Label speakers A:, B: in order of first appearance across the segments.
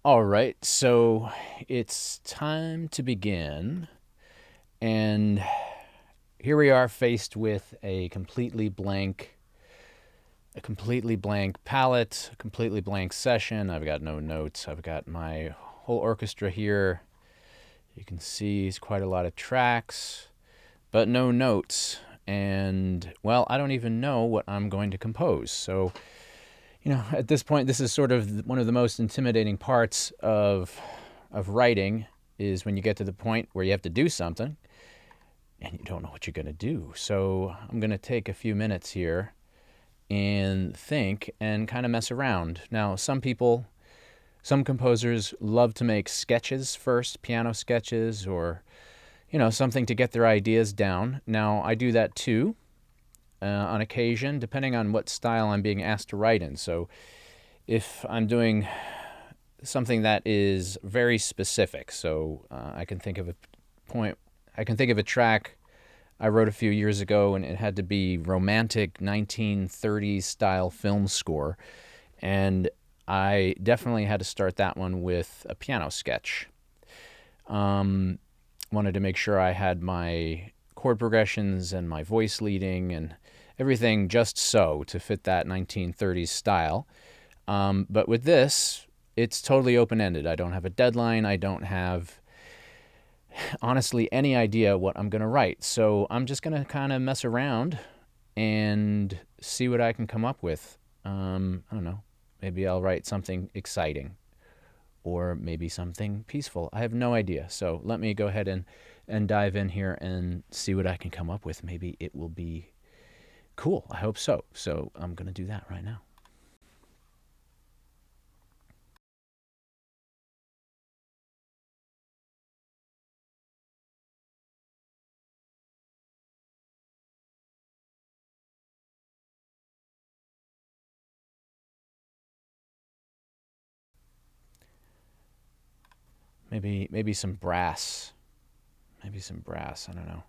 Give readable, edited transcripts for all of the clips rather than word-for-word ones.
A: All right, so it's time to begin. And here we are faced with a completely blank palette, a completely blank session. I've got no notes. I've got my whole orchestra here. You can see it's quite a lot of tracks, but no notes. And well, I don't even know what I'm going to compose. So, at this point, this is sort of one of the most intimidating parts of writing is when you get to the point where you have to do something and you don't know what you're going to do. So I'm going to take a few minutes here and think and kind of mess around. Now, some composers love to make sketches first, piano sketches, or, something to get their ideas down. Now, I do that too on occasion, depending on what style I'm being asked to write in. So if I'm doing something that is very specific, so I can think of a point, I can think of a track I wrote a few years ago, and it had to be romantic 1930s style film score. And I definitely had to start that one with a piano sketch. Um, Wanted to make sure I had my chord progressions and my voice leading and everything just so to fit that 1930s style. But with this, it's totally open ended. I don't have a deadline. I don't have honestly any idea what I'm going to write. So I'm just going to kind of mess around and see what I can come up with. I don't know. Maybe I'll write something exciting or maybe something peaceful. I have no idea. So let me go ahead and dive in here and see what I can come up with. Maybe it will be cool. I hope so. So I'm going to do that right now. Maybe some brass. Maybe some brass. I don't know.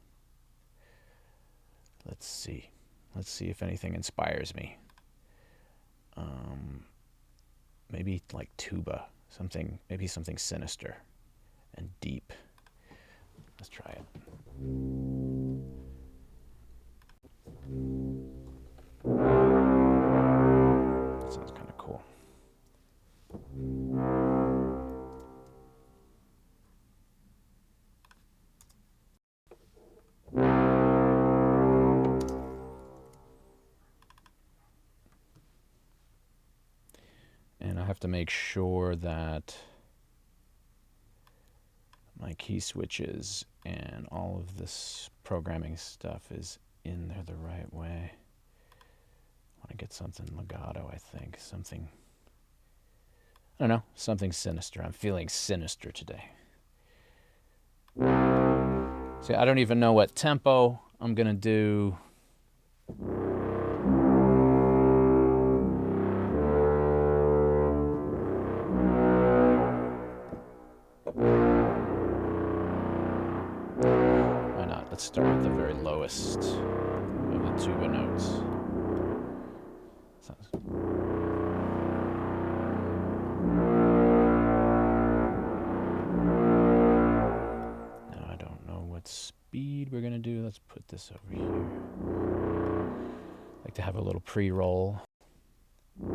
A: Let's see. Let's see if anything inspires me. Um, Maybe like tuba. Maybe something sinister and deep. Let's try it. That sounds kind of cool. And I have to make sure that my key switches and all of this programming stuff is in there the right way. I want to get something legato, I think. I don't know, something sinister. I'm feeling sinister today. See, I don't even know what tempo I'm going to do. Why not? Let's start with the very lowest of the tuba notes. Sounds Now I don't know what speed we're gonna do. Let's put this over here. I like to have a little pre-roll. I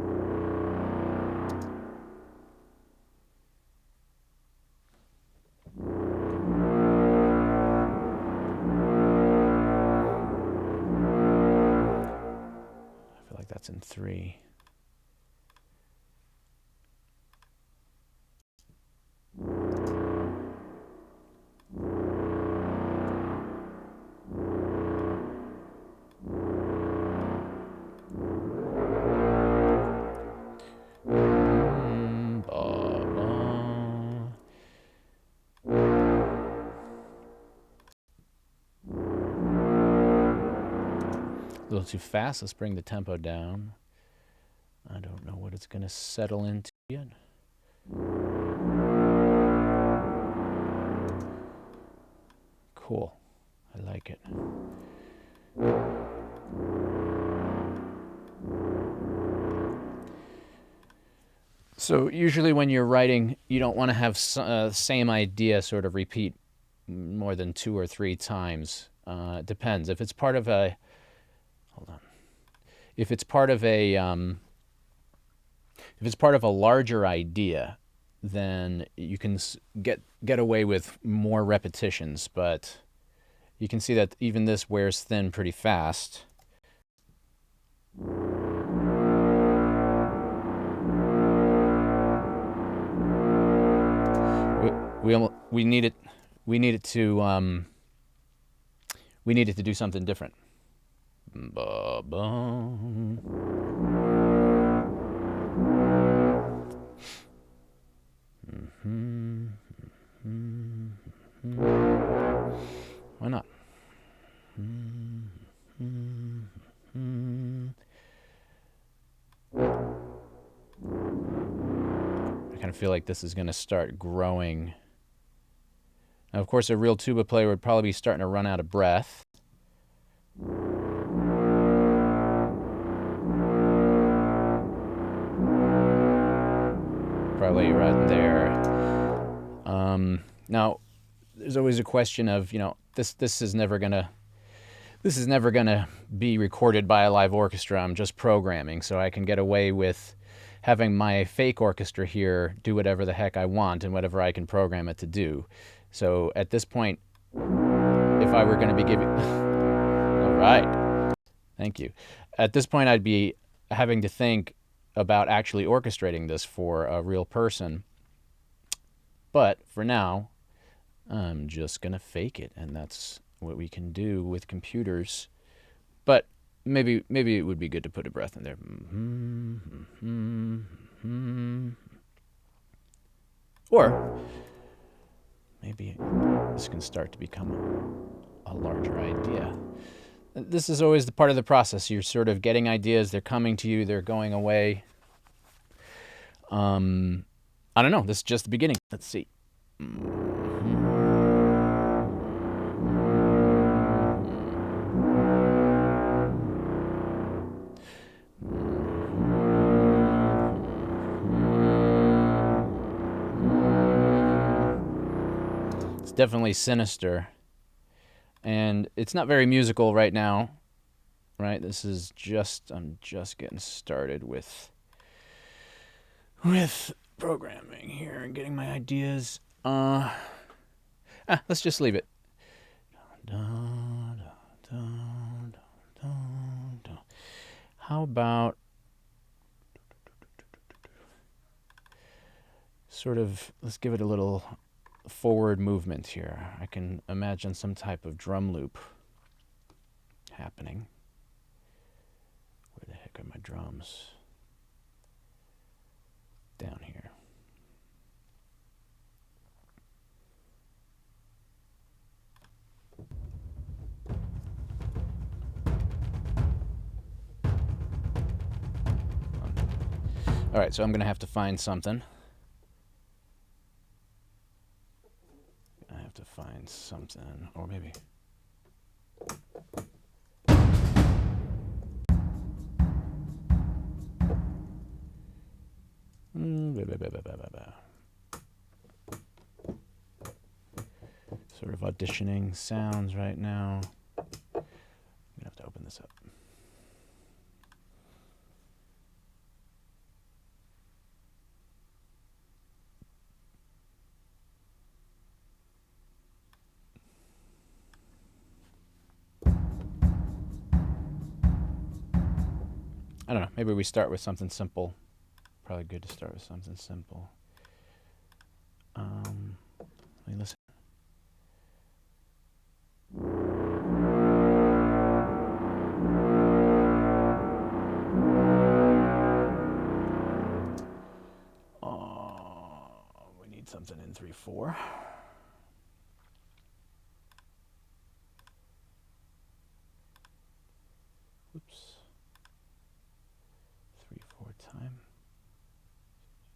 A: feel like that's in 3. A little too fast. Let's bring the tempo down. I don't know what it's gonna settle into yet. Cool. I like it. So usually when you're writing, you don't want to have same idea sort of repeat more than 2 or 3 times. It depends. If it's part of a, hold on. If it's part of a, if it's part of a larger idea, then you can get away with more repetitions. But you can see that even this wears thin pretty fast. We need it. We need it to. We needed to do something different. Ba-bum. Why not? I kind of feel like this is going to start growing. Now, of course, a real tuba player would probably be starting to run out of breath. Probably right there. Now, there's always a question of, this is never gonna be recorded by a live orchestra. I'm just programming, so I can get away with having my fake orchestra here do whatever the heck I want and whatever I can program it to do. So at this point, if I were going to be giving... All right. Thank you. At this point, I'd be having to think about actually orchestrating this for a real person. But for now, I'm just going to fake it, and that's what we can do with computers. But maybe it would be good to put a breath in there. Or maybe this can start to become a larger idea. This is always the part of the process. You're sort of getting ideas. They're coming to you. They're going away. I don't know. This is just the beginning. Let's see. It's definitely sinister. And it's not very musical right now, right? This is I'm just getting started with programming here and getting my ideas. Let's just leave it. How about sort of, let's give it a little forward movement here. I can imagine some type of drum loop happening. Where the heck are my drums? Down here. All right, so I'm going to have to find something. Or maybe... Sort of auditioning sounds right now. I'm going to have to open this up. I don't know. Maybe we start with something simple. Probably good to start with something simple. Let me listen. We need something in 3/4. Oops. 3/4 time.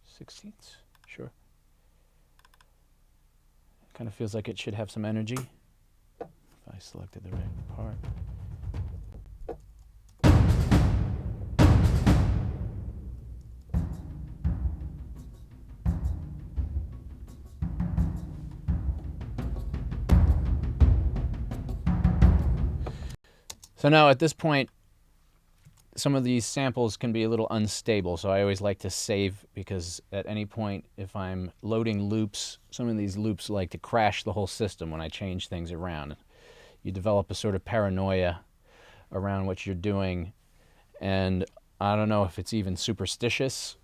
A: 16ths? Sure. Kind of feels like it should have some energy. If I selected the right part. So now at this point, some of these samples can be a little unstable, so I always like to save, because at any point if I'm loading loops, some of these loops like to crash the whole system when I change things around. You develop a sort of paranoia around what you're doing, and I don't know if it's even superstitious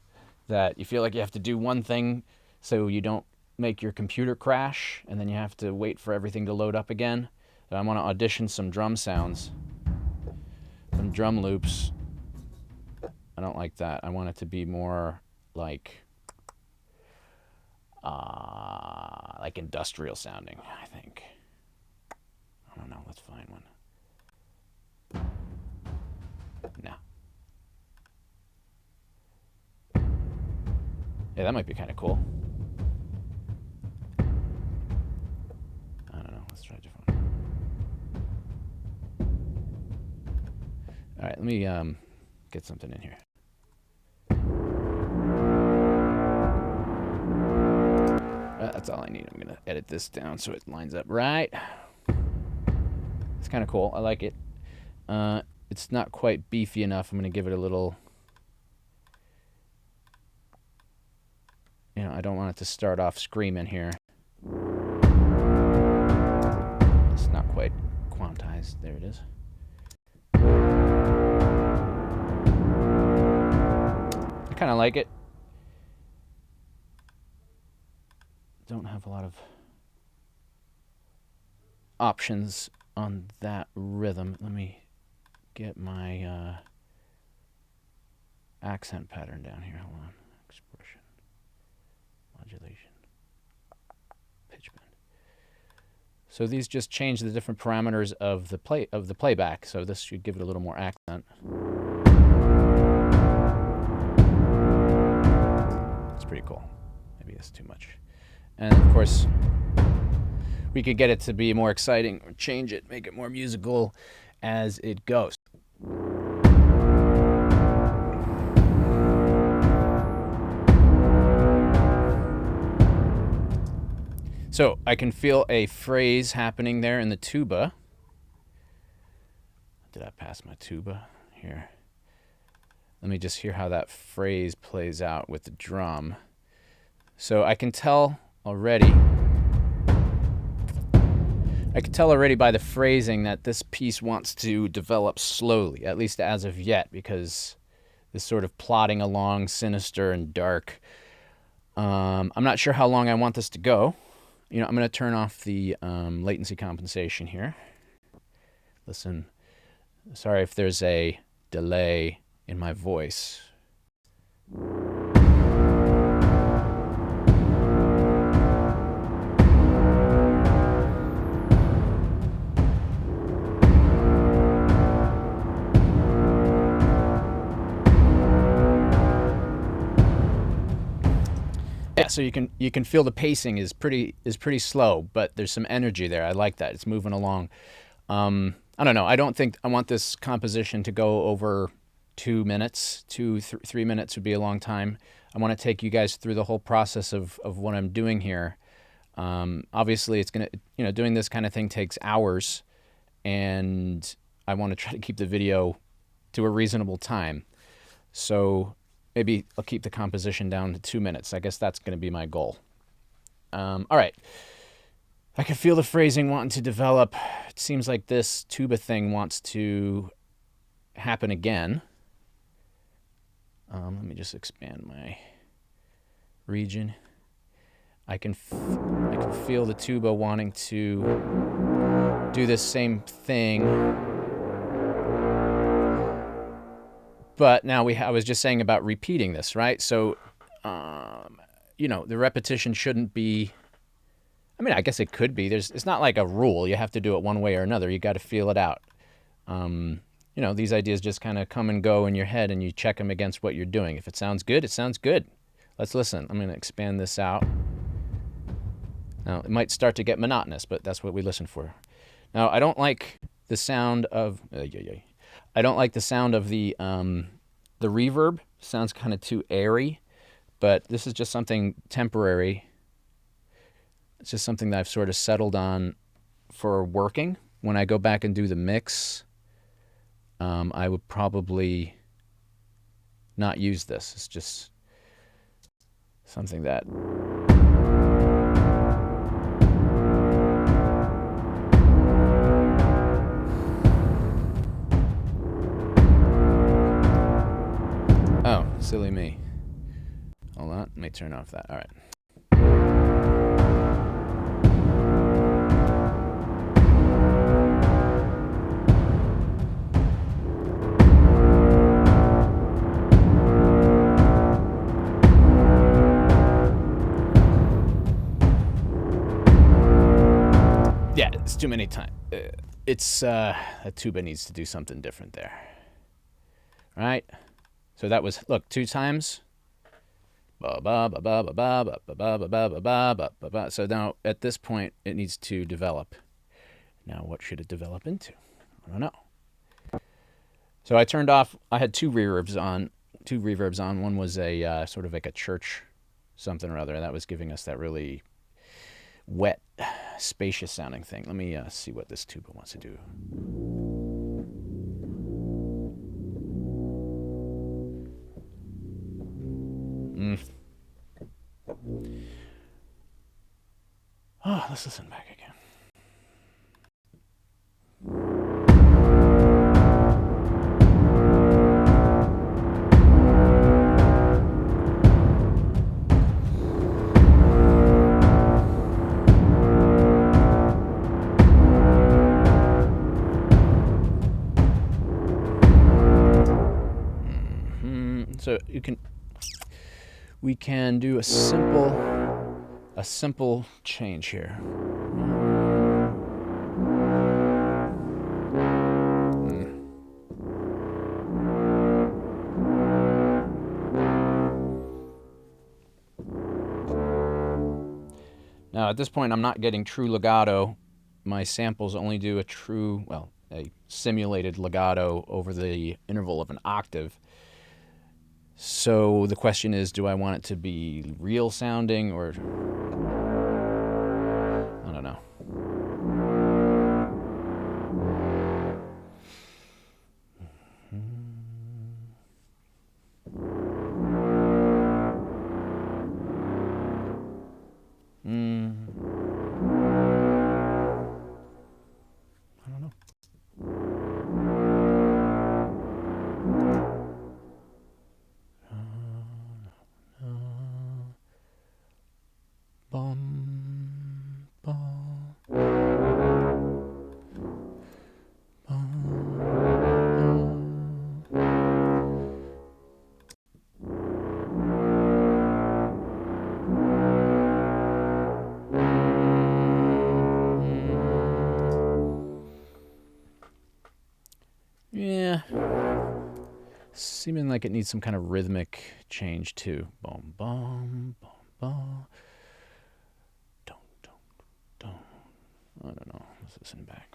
A: that you feel like you have to do one thing so you don't make your computer crash, and then you have to wait for everything to load up again. So I want to audition some drum sounds, some drum loops. I don't like that. I want it to be more like industrial sounding, I think. I don't know. Let's find one. No. Yeah, that might be kind of cool. I don't know. Let's try a different one. All right, let me get something in here. That's all I need. I'm gonna edit this down so it lines up right. It's kind of cool. I like it. It's not quite beefy enough. I'm gonna give it a little. I don't want it to start off screaming here. It's not quite quantized. There it is. I kind of like it. Don't have a lot of options on that rhythm. Let me get my accent pattern down here. Hold on. Expression, modulation, pitch bend. So these just change the different parameters of the playback. So this should give it a little more accent. It's pretty cool. Maybe it's too much. And of course, we could get it to be more exciting or change it, make it more musical as it goes. So I can feel a phrase happening there in the tuba. Did I pass my tuba? Here. Let me just hear how that phrase plays out with the drum. So I can tell already by the phrasing that this piece wants to develop slowly, at least as of yet, because this sort of plodding along, sinister and dark. I'm not sure how long I want this to go. I'm going to turn off the latency compensation here. Listen, sorry if there's a delay in my voice. Yeah, so you can feel the pacing is pretty slow, but there's some energy there. I like that. It's moving along. I don't know. I don't think I want this composition to go over 2 minutes. 3 minutes would be a long time. I want to take you guys through the whole process of what I'm doing here. Obviously, it's gonna doing this kind of thing takes hours, and I want to try to keep the video to a reasonable time. So maybe I'll keep the composition down to 2 minutes. I guess that's going to be my goal. All right. I can feel the phrasing wanting to develop. It seems like this tuba thing wants to happen again. Let me just expand my region. I can feel the tuba wanting to do this same thing. But now I was just saying about repeating this, right? So, the repetition shouldn't be, I guess it could be. It's not like a rule. You have to do it one way or another. You got to feel it out. These ideas just kind of come and go in your head, and you check them against what you're doing. If it sounds good, it sounds good. Let's listen. I'm going to expand this out. Now, it might start to get monotonous, but that's what we listen for. Now, I don't like the sound of... I don't like the sound of the reverb. Sounds kind of too airy, but this is just something temporary. It's just something that I've sort of settled on for working. When I go back and do the mix, I would probably not use this. It's just something that oh, silly me. Hold on, let me turn off that. All right. Yeah, it's too many times. It's that tuba needs to do something different there. All right. So that was, look, 2 times. So now at this point it needs to develop. Now what should it develop into? I don't know. So I turned off. I had 2 reverbs on. One was a sort of like a church something or other. That was giving us that really wet, spacious sounding thing. Let me see what this tuba wants to do. Oh, let's listen back again. So we can do a simple change here. Now at this point I'm not getting true legato. My samples only do a simulated legato over the interval of an octave. So the question is, do I want it to be real sounding or I don't know. I don't know. Yeah. Seeming like it needs some kind of rhythmic change too. Boom, boom, boom, boom. Don't. I don't know. Let's listen back.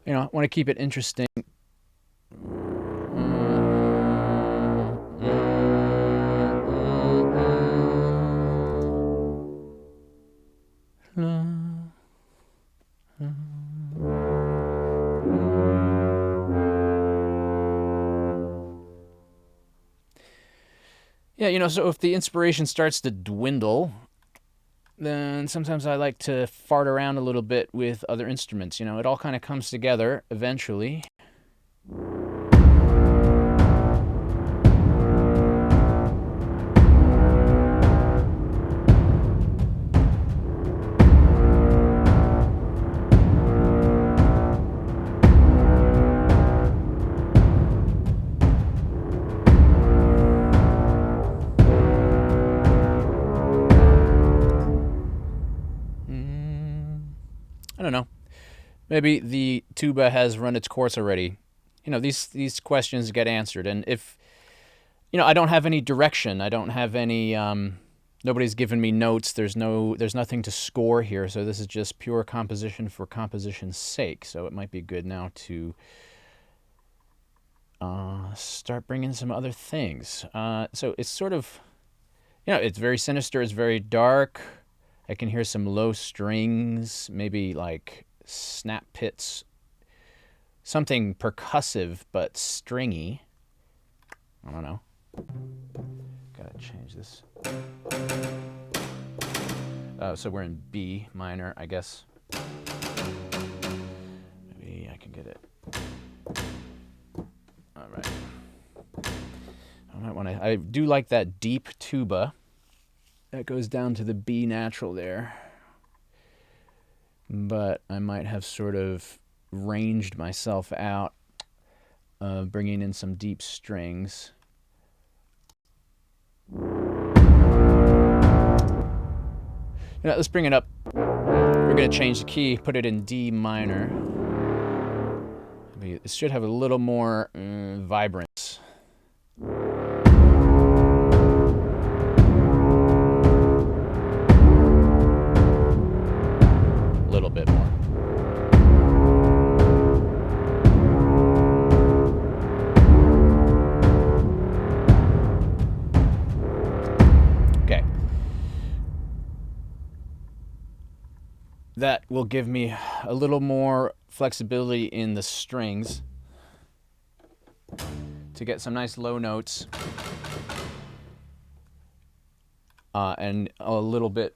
A: You know, I want to keep it interesting. Yeah, you know, so if the inspiration starts to dwindle, then sometimes I like to fart around a little bit with other instruments. You know, it all kind of comes together eventually. I don't know. Maybe the tuba has run its course already. You know, these questions get answered, and if you know, I don't have any direction. I don't have any. Nobody's given me notes. There's nothing to score here. So this is just pure composition for composition's sake. So it might be good now to start bringing some other things. So it's sort of, you know, it's very sinister. It's very dark. I can hear some low strings, maybe like snap pits, something percussive but stringy. I don't know. Gotta change this. So we're in B minor, I guess. Maybe I can get it. All right. I might want to. I do like that deep tuba. That goes down to the B natural there. But I might have sort of ranged myself out, bringing in some deep strings. You know, let's bring it up. We're going to change the key, put it in D minor. It should have a little more vibrance. A little bit more. Okay. That will give me a little more flexibility in the strings to get some nice low notes, and a little bit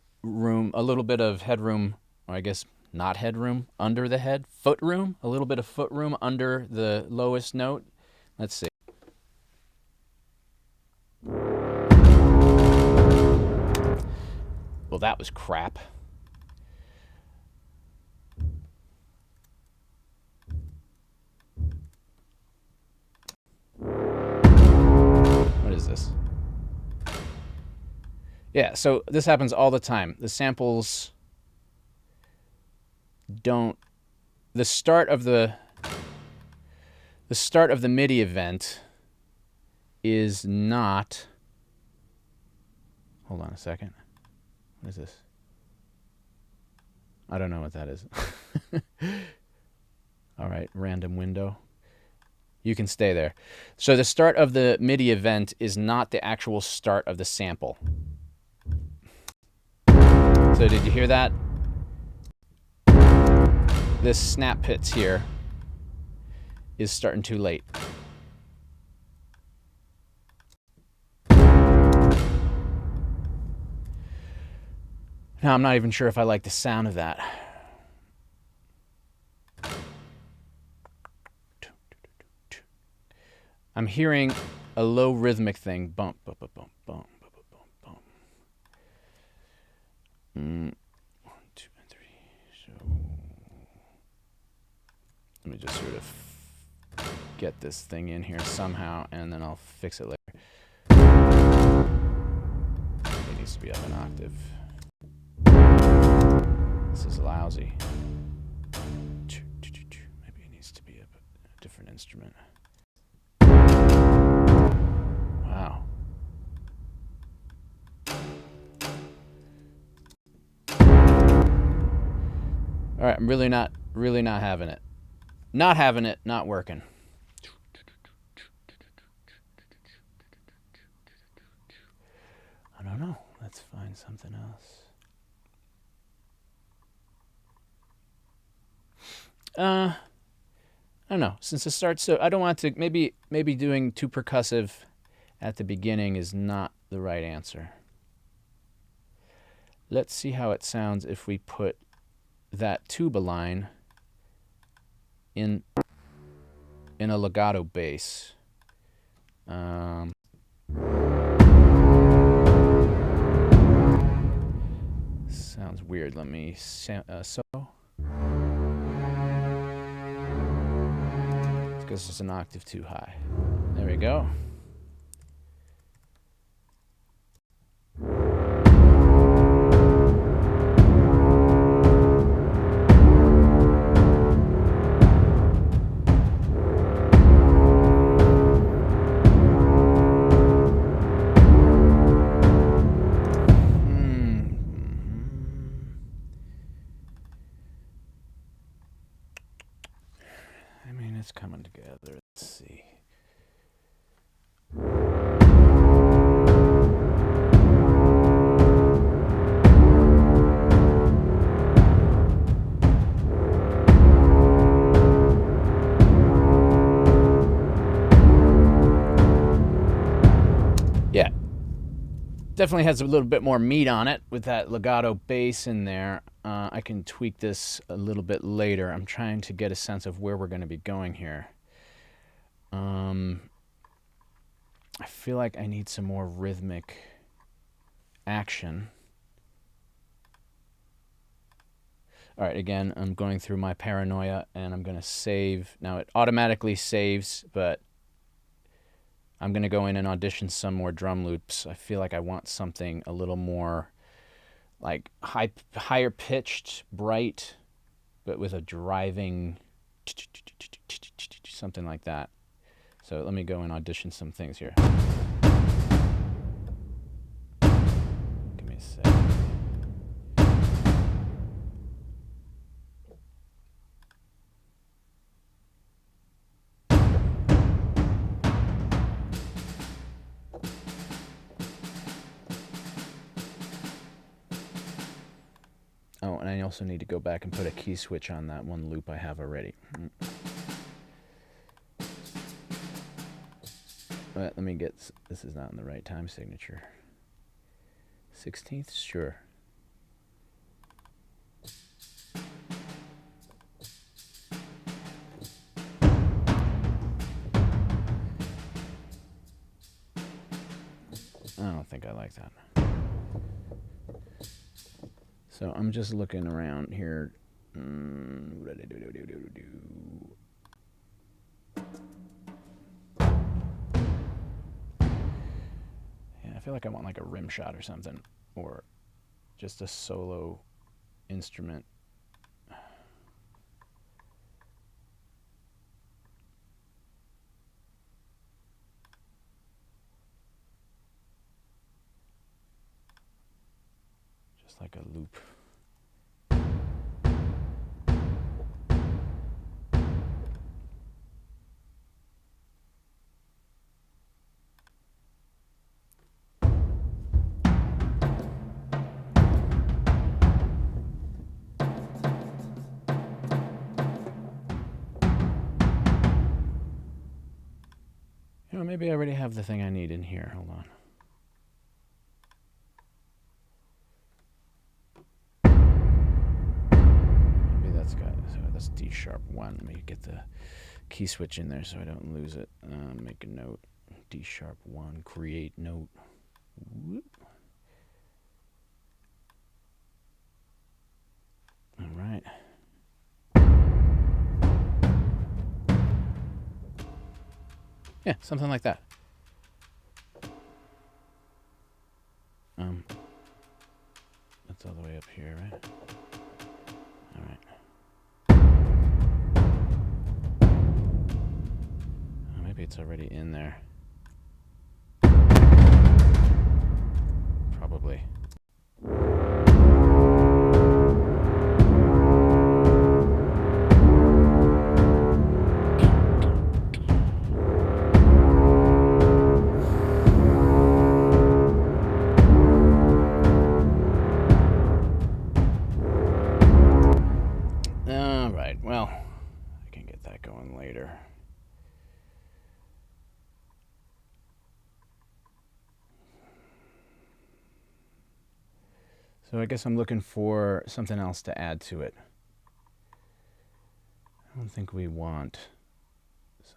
A: of headroom, or I guess not headroom, under the head, foot room, a little bit of foot room under the lowest note. Let's see. Well, that was crap. What is this? Yeah, so this happens all the time. The samples don't. The start of the MIDI event is not. Hold on a second. What is this? I don't know what that is. All right, random window. You can stay there. So the start of the MIDI event is not the actual start of the sample. So did you hear that? This snap pits here is starting too late. Now I'm not even sure if I like the sound of that. I'm hearing a low rhythmic thing. Bump, bump, bump, bump, bump, bump, bump. 1, 2, and 3. So let me just sort of get this thing in here somehow, and then I'll fix it later. It needs to be up an octave. This is lousy. Maybe it needs to be a different instrument. Wow. All right, I'm really not having it. Not having it, not working. I don't know. Let's find something else. I don't know. Since it starts so, I don't want to. Maybe doing too percussive at the beginning is not the right answer. Let's see how it sounds if we put that tuba line in a legato bass. Sounds weird. Let me so. It's because it's an octave too high. There we go. I mean, it's coming together. Let's see. Yeah, definitely has a little bit more meat on it with that legato bass in there. I can tweak this a little bit later. I'm trying to get a sense of where we're going to be going here. I feel like I need some more rhythmic action. All right, again, I'm going through my paranoia, and I'm going to save. Now, it automatically saves, but I'm going to go in and audition some more drum loops. I feel like I want something a little more like higher pitched, bright, but with a driving, something like that. So let me go and audition some things here. Give me a sec. Oh, and I also need to go back and put a key switch on that one loop I have already. But let me get, this is not in the right time signature. 16th? Sure. I don't think I like that. So I'm just looking around here. Yeah, I feel like I want like a rim shot or something, or just a solo instrument. Just like a loop. You know, maybe I already have the thing I need in here. Hold on. Maybe that's got, so that's D sharp 1. Let me get the key switch in there so I don't lose it. Make a note. D sharp 1, create note. Whoop. All right. Yeah, something like that. That's all the way up here, right? All right. Oh, maybe it's already in there. Probably. Well, I can get that going later. So I guess I'm looking for something else to add to it. I don't think we want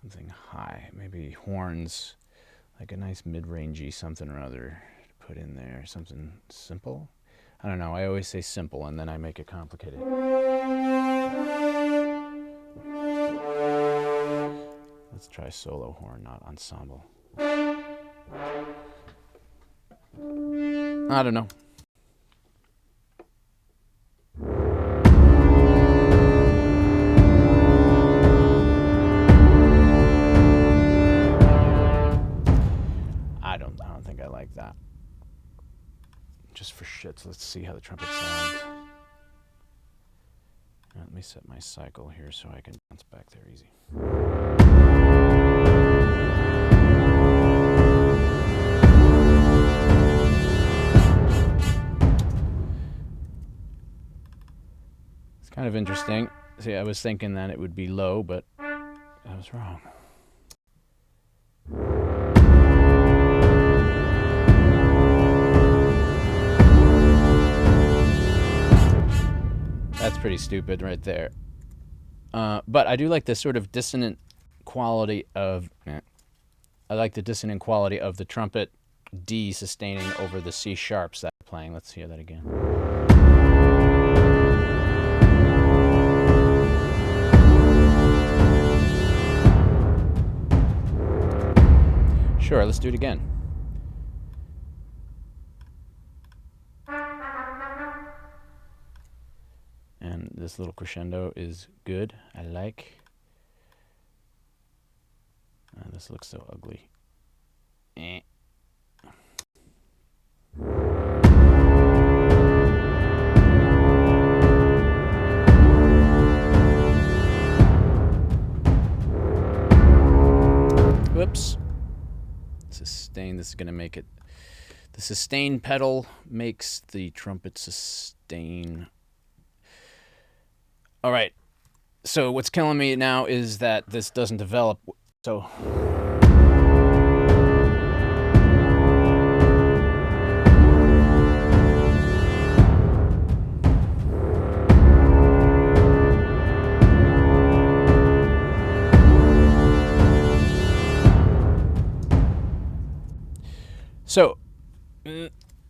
A: something high. Maybe horns, like a nice mid-rangey something or other to put in there. Something simple. I don't know. I always say simple and then I make it complicated. Let's try solo horn, not ensemble. I don't know. I don't think I like that. Just for shits, let's see how the trumpet sounds. Let me set my cycle here so I can bounce back there easy. It's kind of interesting. See, I was thinking that it would be low, but I was wrong. That's pretty stupid right there. But I do like the sort of dissonant quality of... I like the dissonant quality of the trumpet D sustaining over the C sharps that I'm playing. Let's hear that again. Sure, let's do it again. And this little crescendo is good. I like. This looks so ugly. Whoops. Sustain. This is going to make it. The sustain pedal makes the trumpet sustain. All right. So what's killing me now is that this doesn't develop. So.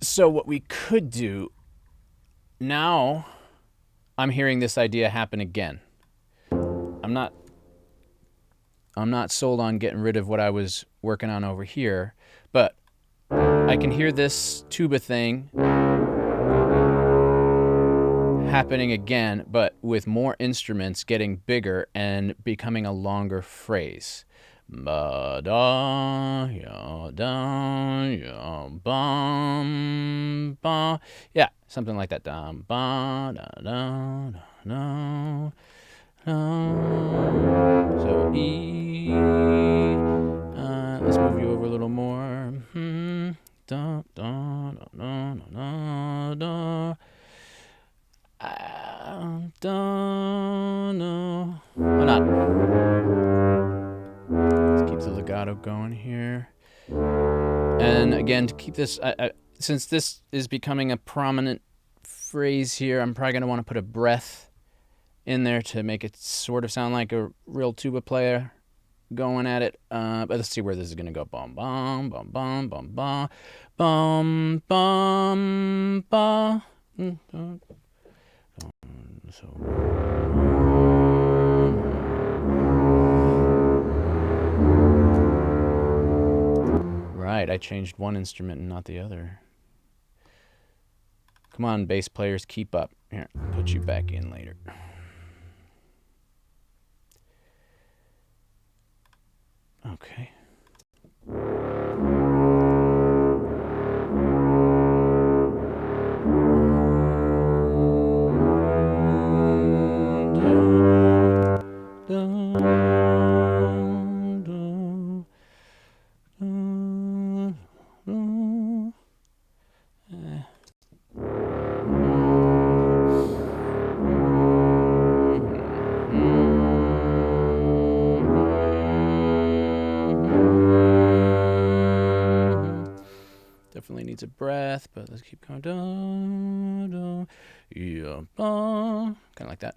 A: So what we could do now, I'm hearing this idea happen again. I'm not sold on getting rid of what I was working on over here, but I can hear this tuba thing happening again, but with more instruments getting bigger and becoming a longer phrase. Ba da ya da ya bum ba. Yeah, something like that. Dum ba da da da da. So E. Let's move you over a little more. Da da da da da da. Don't know. Why not? Let's keep the legato going here. And again, to keep this, since this is becoming a prominent phrase here, I'm probably going to want to put a breath in there to make it sort of sound like a real tuba player going at it. But let's see where this is going to go. Bum, bum, bum, bum, bum, bum, bum, bum, bum. So right, I changed one instrument and not the other. Come on, bass players, keep up. Here, I'll put you back in later. Okay. needs a breath, but let's keep going. Dun, dun, yeah, kind of like that.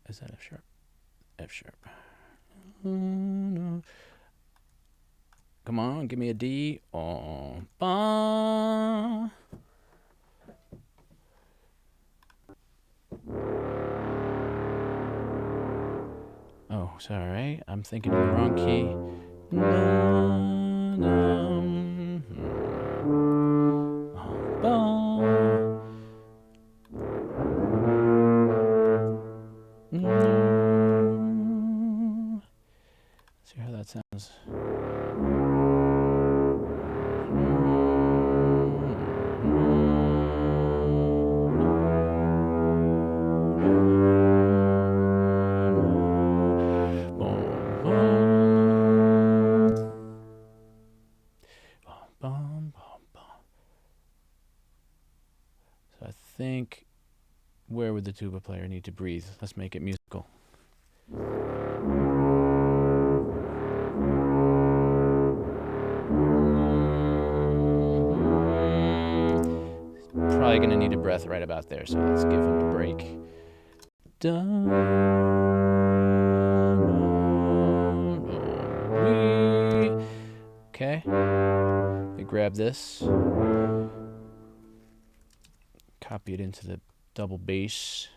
A: Is that F sharp? F sharp. Come on, give me a D. Oh, ba. Oh, sorry. I'm thinking in the wrong key. See how that sounds. So I think, where would the tuba player need to breathe? Let's make it musical. Probably gonna need a breath right about there, so let's give him a break. Okay. We grab this, copy it into the double bass.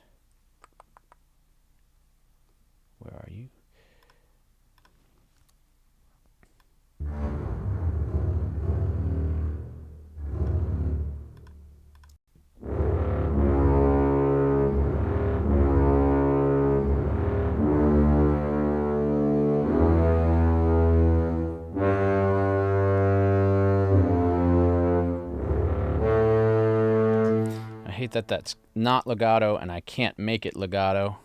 A: Where are you? I hate that that's not legato and I can't make it legato.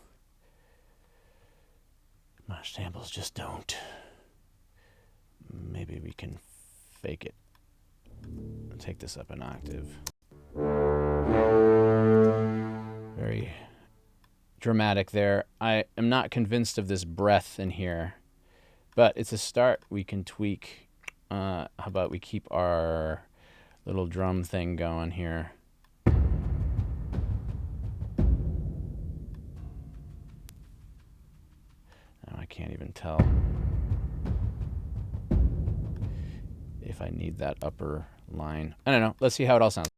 A: My samples just don't. Maybe we can fake it. I'll take this up an octave. Very dramatic there. I am not convinced of this breath in here, but it's a start. We can tweak. How about we keep our little drum thing going here? Now I can't even tell if I need that upper line. I don't know. Let's see how it all sounds.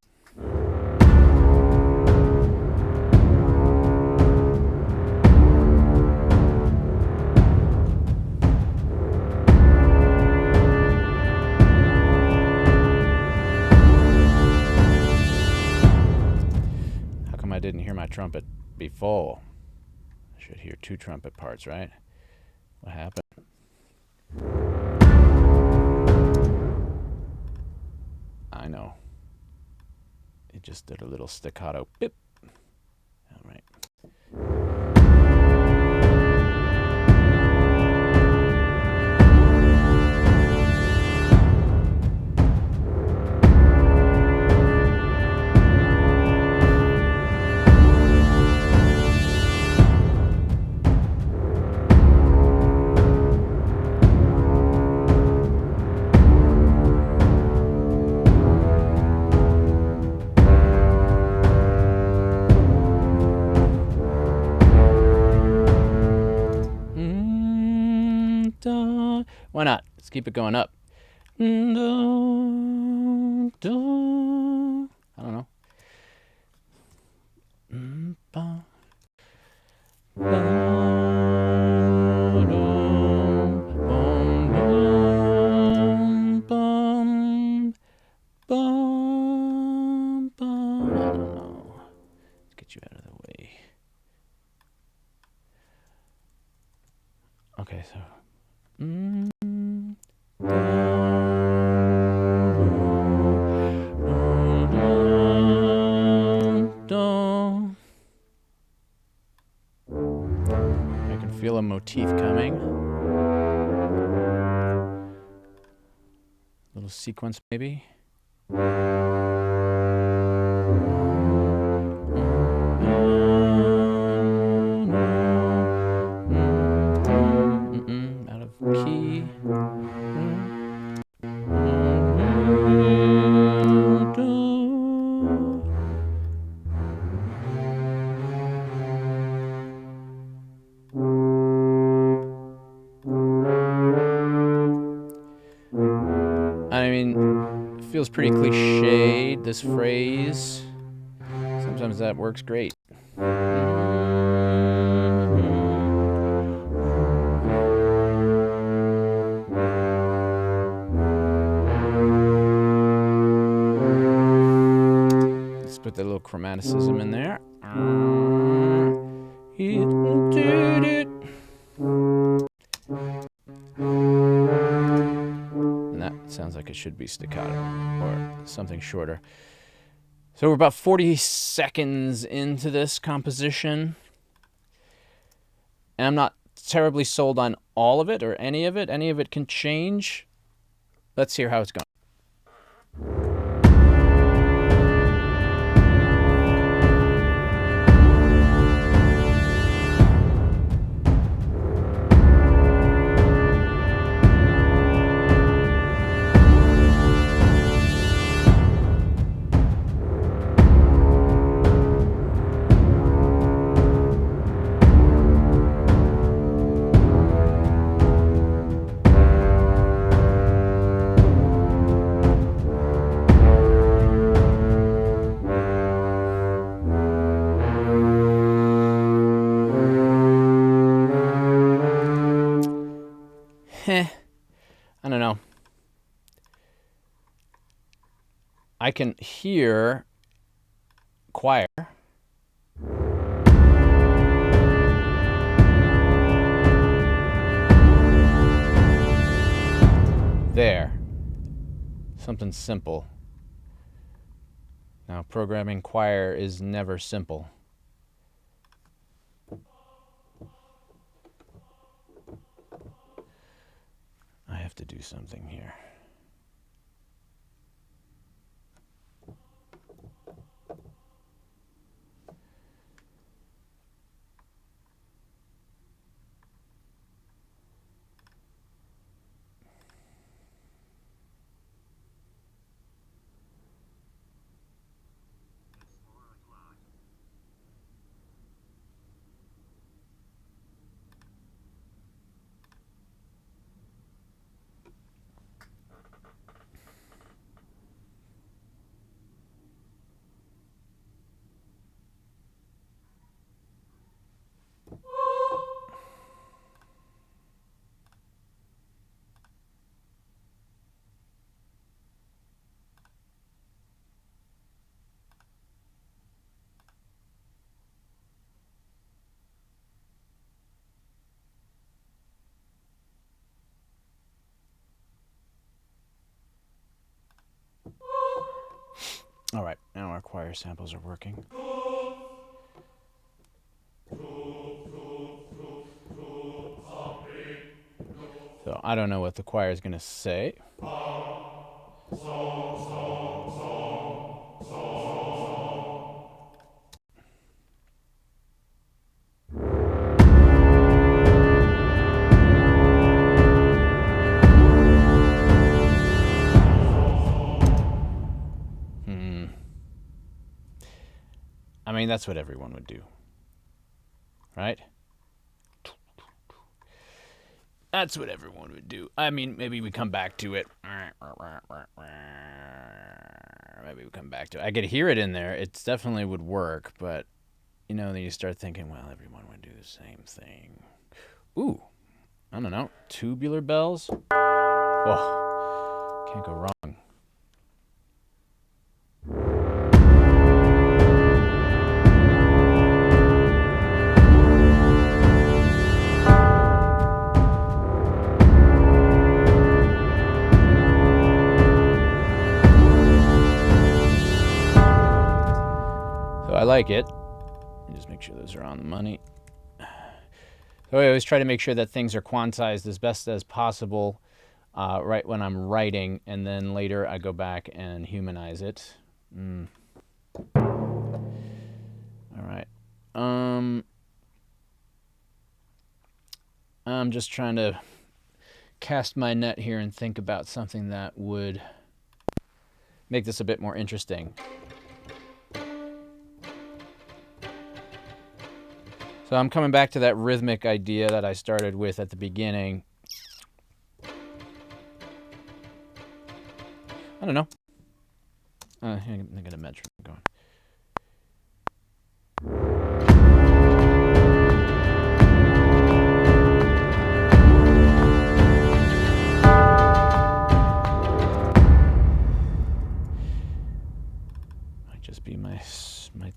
A: How come I didn't hear my trumpet before? I should hear two trumpet parts, right? What happened? I know. It just did a little staccato bip. All right. Why not? Let's keep it going up. I don't know. I don't know. Let's get you out of the way. Okay, so. I can feel a motif coming. Little sequence, maybe. Out of key. pretty cliched, this phrase. Sometimes that works great. Let's put that little chromaticism in there. And that sounds like it should be staccato or something shorter. So we're about 40 seconds into this composition. And I'm not terribly sold on all of it or any of it. Any of it can change. Let's hear how it's going. I don't know. I can hear choir. There. Something simple. Now, programming choir is never simple. I have to do something here. All right, now our choir samples are working. So I don't know what the choir is going to say. I mean, that's what everyone would do, right? That's what everyone would do. I mean, maybe we come back to it. Maybe we come back to it. I could hear it in there. It definitely would work, but, you know, then you start thinking, well, everyone would do the same thing. Ooh, I don't know. Tubular bells? Oh, can't go wrong. I like it. Just make sure those are on the money. So I always try to make sure that things are quantized as best as possible right when I'm writing, and then later I go back and humanize it. All right. I'm just trying to cast my net here and think about something that would make this a bit more interesting. So I'm coming back to that rhythmic idea that I started with at the beginning. I don't know. I got a metronome going. Might just be my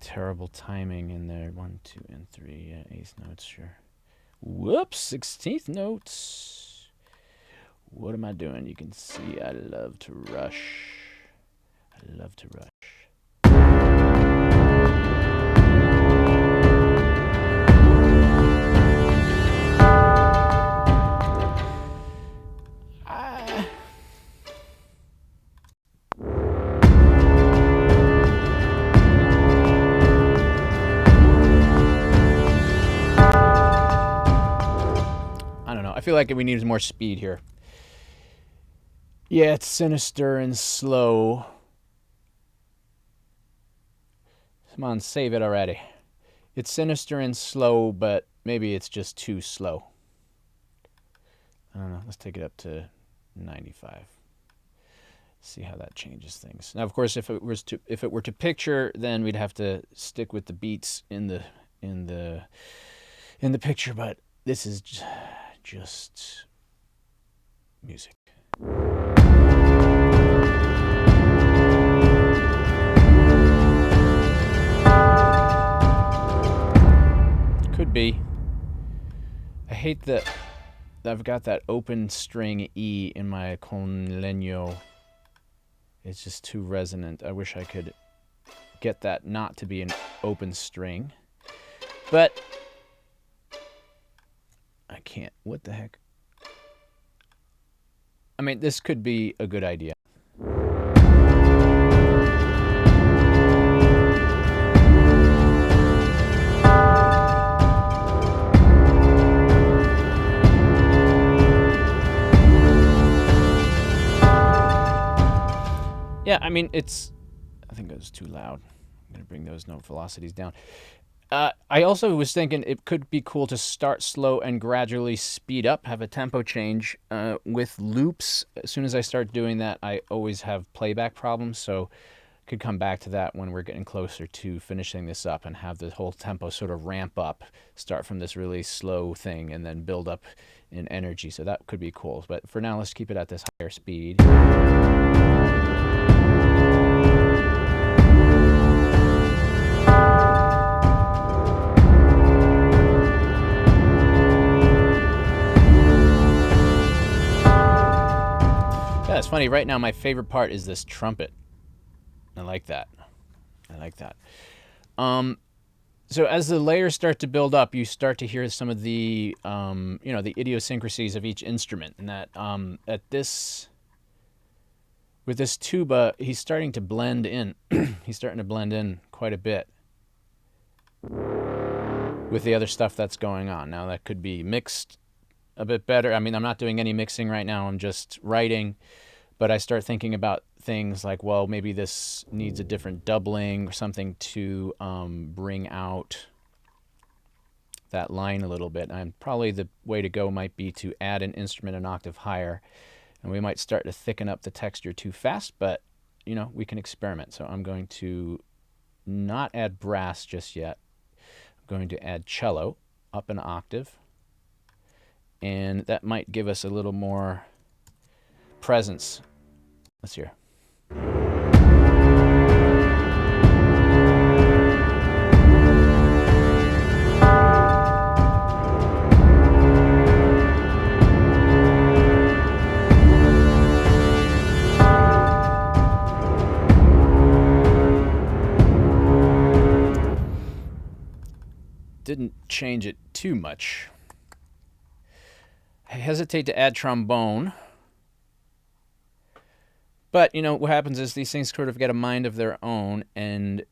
A: terrible timing in there. 1, 2, and 3. Yeah, 8th notes, sure. Whoops, 16th notes. What am I doing? You can see I love to rush. I love to rush. I don't know. I feel like we need more speed here. Yeah, it's sinister and slow. Come on, save it already. It's sinister and slow, but maybe it's just too slow. I don't know. Let's take it up to 95. See how that changes things. Now, of course, if it were to picture, then we'd have to stick with the beats in the picture. But this is just music. Could be. I hate that I've got that open string E in my con leño. It's just too resonant. I wish I could get that not to be an open string. But I can't. What the heck? I mean, this could be a good idea. Yeah, I mean, I think it was too loud. I'm going to bring those note velocities down. I also was thinking it could be cool to start slow and gradually speed up, have a tempo change with loops. As soon as I start doing that, I always have playback problems, so could come back to that when we're getting closer to finishing this up and have the whole tempo sort of ramp up, start from this really slow thing and then build up in energy. So that could be cool. But for now, let's keep it at this higher speed. Yeah, it's funny. Right now, my favorite part is this trumpet. I like that. I like that. So as the layers start to build up, you start to hear some of the, the idiosyncrasies of each instrument. And that with this tuba, he's starting to blend in. He's starting to blend in quite a bit with the other stuff that's going on. Now that could be mixed a bit better. I mean, I'm not doing any mixing right now. I'm just writing. But I start thinking about things like, well, maybe this needs a different doubling or something to bring out that line a little bit. And probably the way to go might be to add an instrument an octave higher. And we might start to thicken up the texture too fast, but, we can experiment. So I'm going to not add brass just yet. I'm going to add cello up an octave. And that might give us a little more presence. Let's hear. Didn't change it too much. I hesitate to add trombone. But, what happens is these things sort of get a mind of their own, and,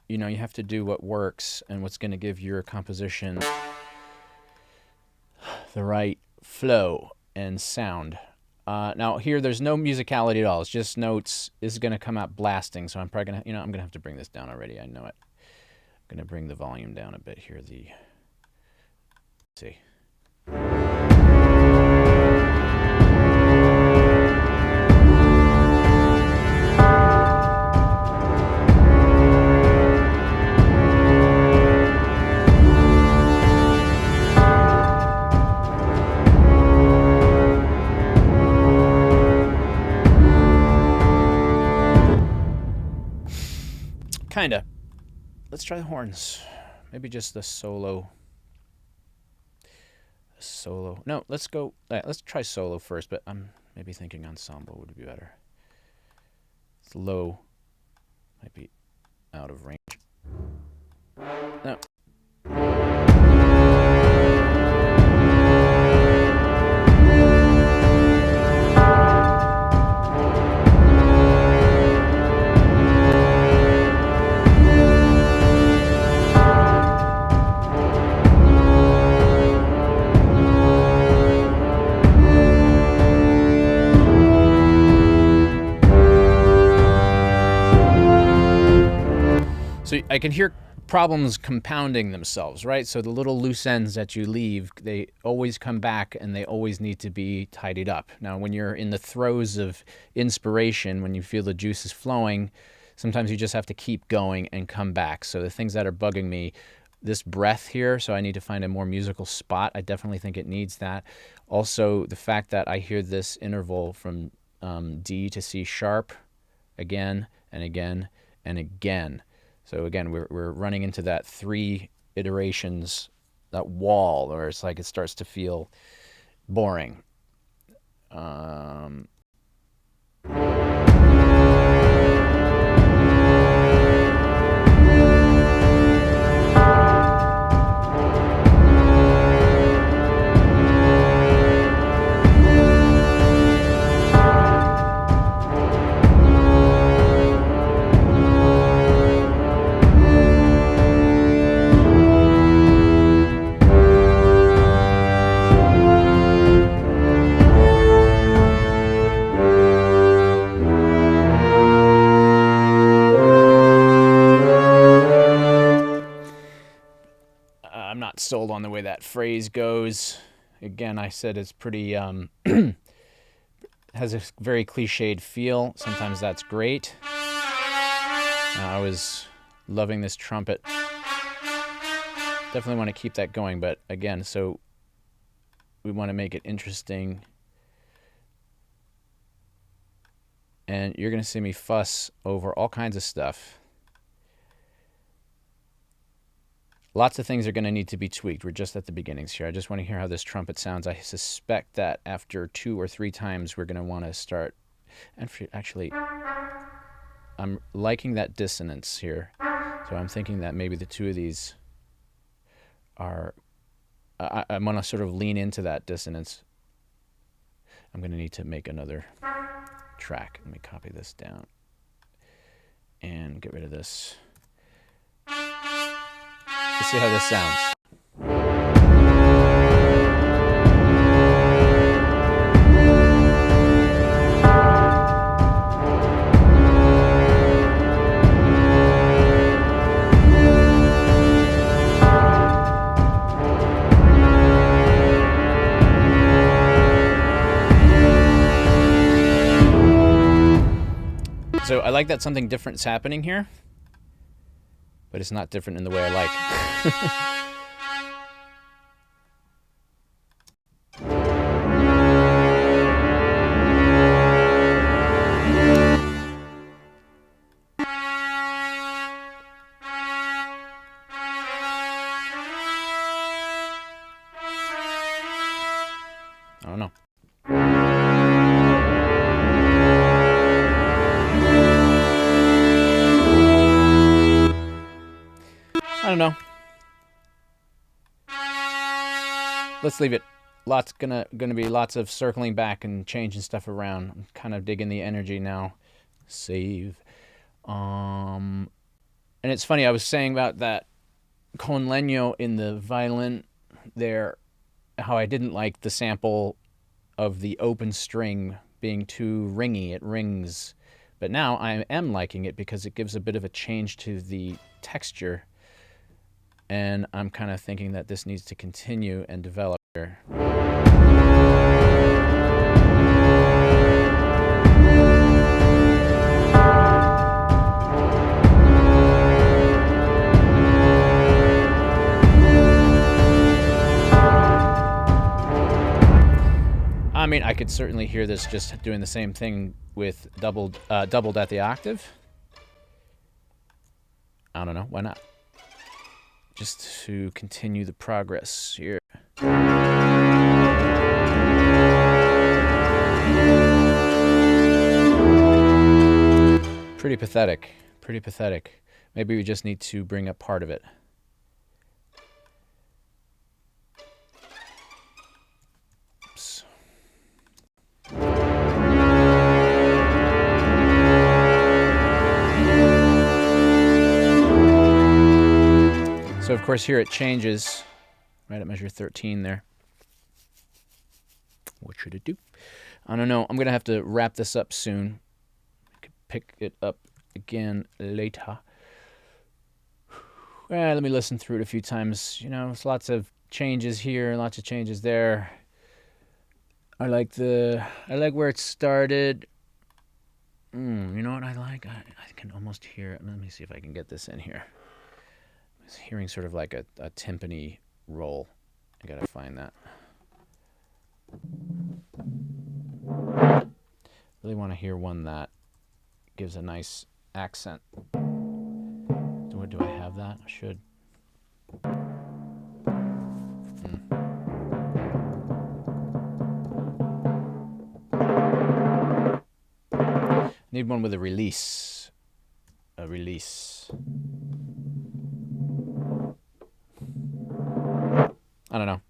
A: you have to do what works and what's going to give your composition the right flow and sound. Now, here, there's no musicality at all. It's just notes. This is going to come out blasting, so I'm probably going to, I'm going to have to bring this down already. I know it. I'm going to bring the volume down a bit here. Let's see. let's try the horns. Maybe just the solo. Solo. No, let's go. Let's try solo first, but I'm maybe thinking ensemble would be better. It's low. Might be out of range. No. So I can hear problems compounding themselves, right? So the little loose ends that you leave, they always come back and they always need to be tidied up. Now, when you're in the throes of inspiration, when you feel the juices flowing, sometimes you just have to keep going and come back. So the things that are bugging me, this breath here, so I need to find a more musical spot. I definitely think it needs that. Also, the fact that I hear this interval from D to C sharp again and again and again. So again, we're running into that 3 iterations, that wall, where it's like it starts to feel boring. I'm not sold on the way that phrase goes. Again, I said it's pretty, has a very cliched feel. Sometimes that's great. I was loving this trumpet. Definitely want to keep that going, but again, so we want to make it interesting. And you're going to see me fuss over all kinds of stuff. Lots of things are going to need to be tweaked. We're just at the beginnings here. I just want to hear how this trumpet sounds. I suspect that after 2 or 3 times, we're going to want to start. And actually, I'm liking that dissonance here. So I'm thinking that maybe the 2 of these are. I'm going to sort of lean into that dissonance. I'm going to need to make another track. Let me copy this down and get rid of this. Let's see how this sounds. So I like that something different is happening here, but it's not different in the way I like. I don't know. I don't know. Let's leave it. Lots gonna be lots of circling back and changing stuff around. I'm kind of digging the energy now. Save. And it's funny, I was saying about that con legno in the violin there, how I didn't like the sample of the open string being too ringy. It rings. But now I am liking it because it gives a bit of a change to the texture. And I'm kind of thinking that this needs to continue and develop here. I mean, I could certainly hear this just doing the same thing with doubled at the octave. I don't know, why not? just to continue the progress here. Pretty pathetic. Pretty pathetic. Maybe we just need to bring up part of it. Oops. So of course here it changes right at measure 13 there. What should it do? I don't know. I'm going to have to wrap this up soon. I could pick it up again later. Well, let me listen through it a few times. You know, there's lots of changes here, lots of changes there. I like where it started. You know what I like? I can almost hear it. Let me see if I can get this in here. I was hearing sort of like a timpani roll. I gotta find that. Really want to hear one that gives a nice accent. Do I have that? I should. Need one with a release. A release. I don't know.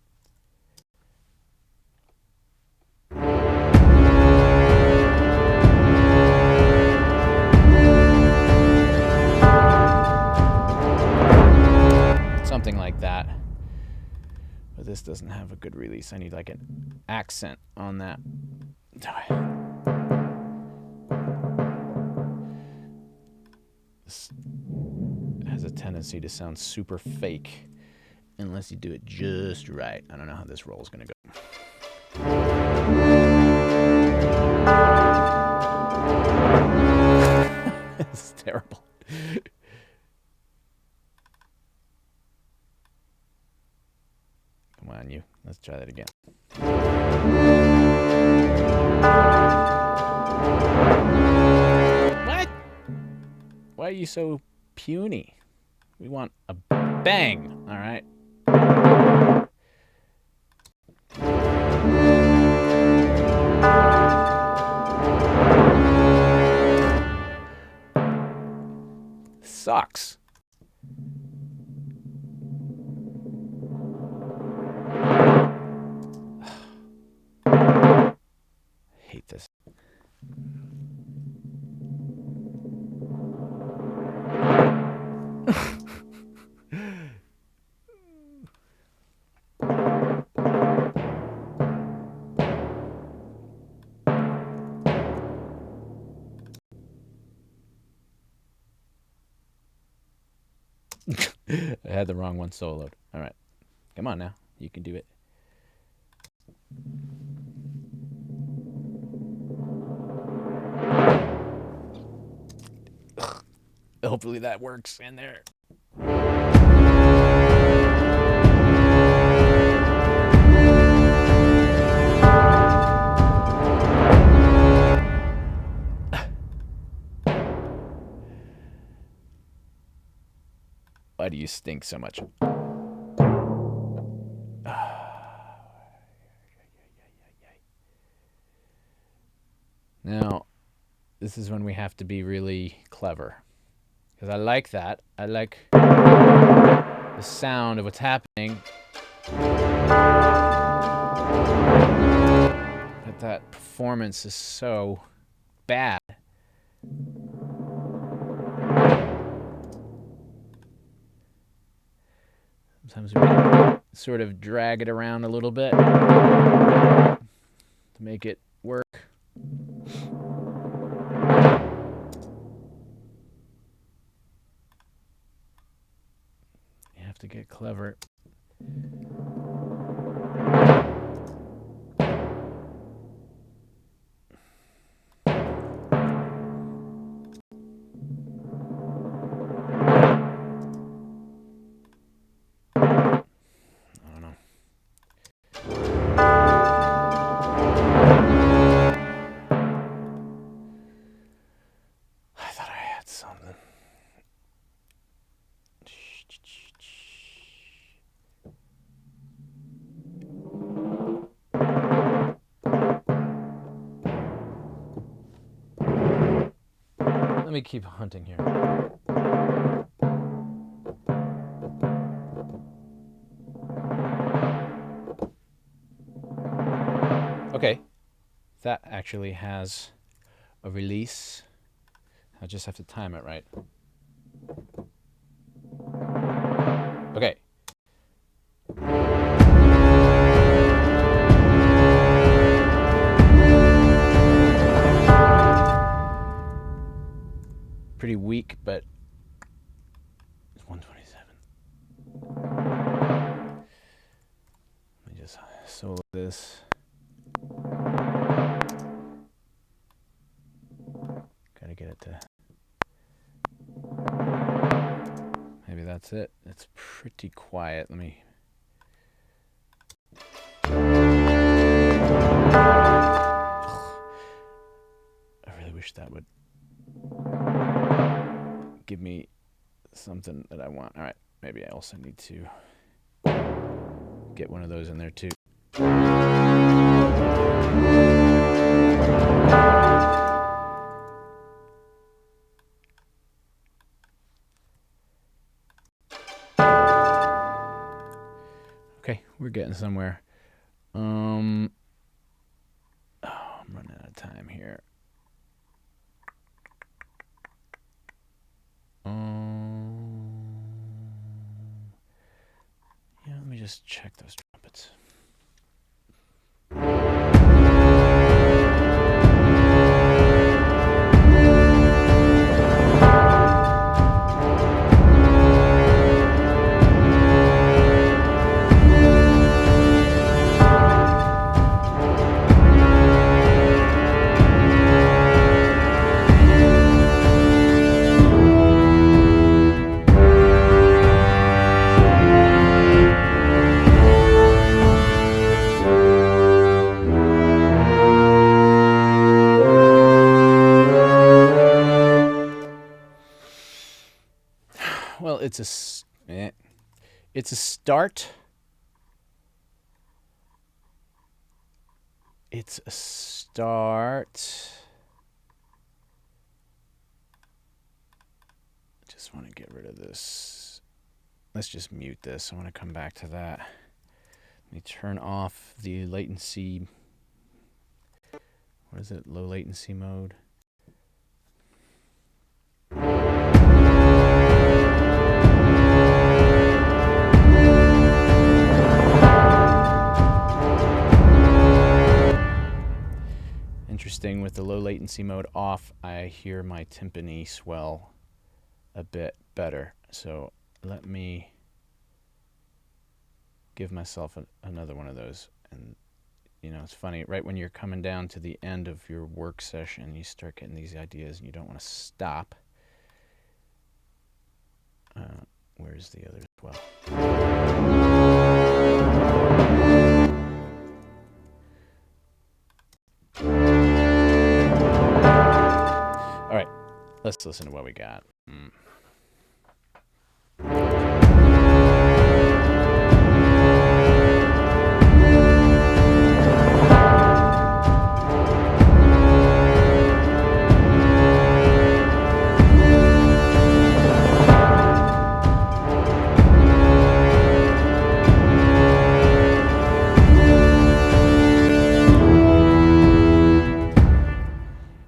A: Something like that. But this doesn't have a good release. I need like an accent on that. This has a tendency to sound super fake unless you do it just right. I don't know how this roll is going to go. This is terrible. Come on, you. Let's try that again. What? Why are you so puny? We want a bang, all right? Sucks. Hate this. I had the wrong one soloed. All right. Come on now. You can do it. Hopefully that works in there. Why do you stink so much? Now, this is when we have to be really clever. Because I like that. I like the sound of what's happening. But that performance is so bad. Sometimes we can sort of drag it around a little bit to make it work. You have to get clever. me keep hunting here. Okay, that actually has a release. I just have to time it right. Okay. Pretty weak, but it's 127. Let me just solo this. Gotta get it to... Maybe that's it. It's pretty quiet. Let me... I really wish that would give me something that I want. All right, maybe I also need to get one of those in there too. Okay, we're getting somewhere. I'm running out of time here. Yeah, let me just check those trumpets. Well, it's a start. It's a start. Just want to get rid of this. Let's just mute this. I want to come back to that. Let me turn off the latency. What is it? Low latency mode. Interesting, with the low latency mode off, I hear my timpani swell a bit better. So let me give myself another one of those. And you know, it's funny, right when you're coming down to the end of your work session, you start getting these ideas and you don't want to stop. Where's the other as well? All right, let's listen to what we got.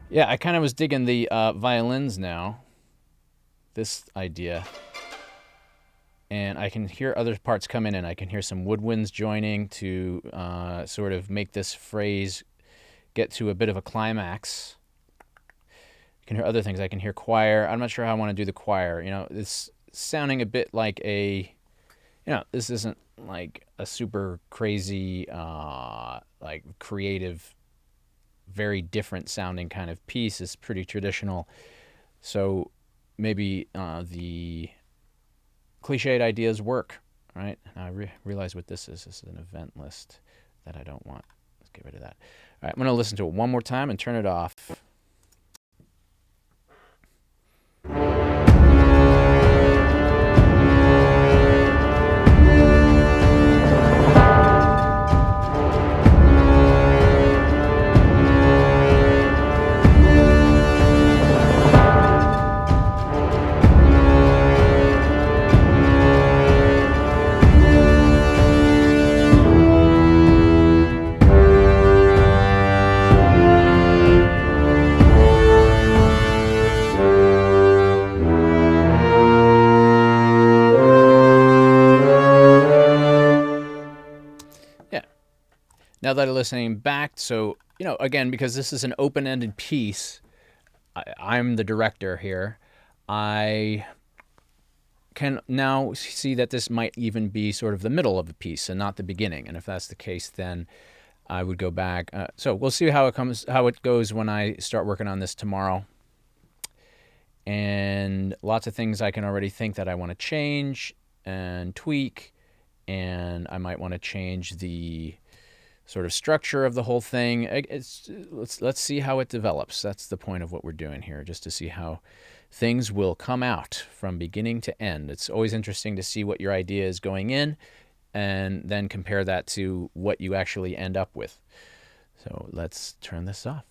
A: Yeah, I kind of was digging the violins now, this idea. And I can hear other parts come in, and I can hear some woodwinds joining to sort of make this phrase get to a bit of a climax. You can hear other things. I can hear choir. I'm not sure how I want to do the choir. You know, it's sounding a bit like a, you know, this isn't like a super crazy, like creative, very different sounding kind of piece. It's pretty traditional. So maybe the cliched ideas work, right? I realize what this is. This is an event list that I don't want. Let's get rid of that. All right, I'm going to listen to it one more time and turn it off. Now that I'm listening back, so, again, because this is an open-ended piece, I'm the director here. I can now see that this might even be sort of the middle of a piece and not the beginning. And if that's the case, then I would go back. So we'll see how it goes when I start working on this tomorrow. And lots of things I can already think that I want to change and tweak, and I might want to change the sort of structure of the whole thing. Let's see how it develops. That's the point of what we're doing here, just to see how things will come out from beginning to end. It's always interesting to see what your idea is going in and then compare that to what you actually end up with. So let's turn this off.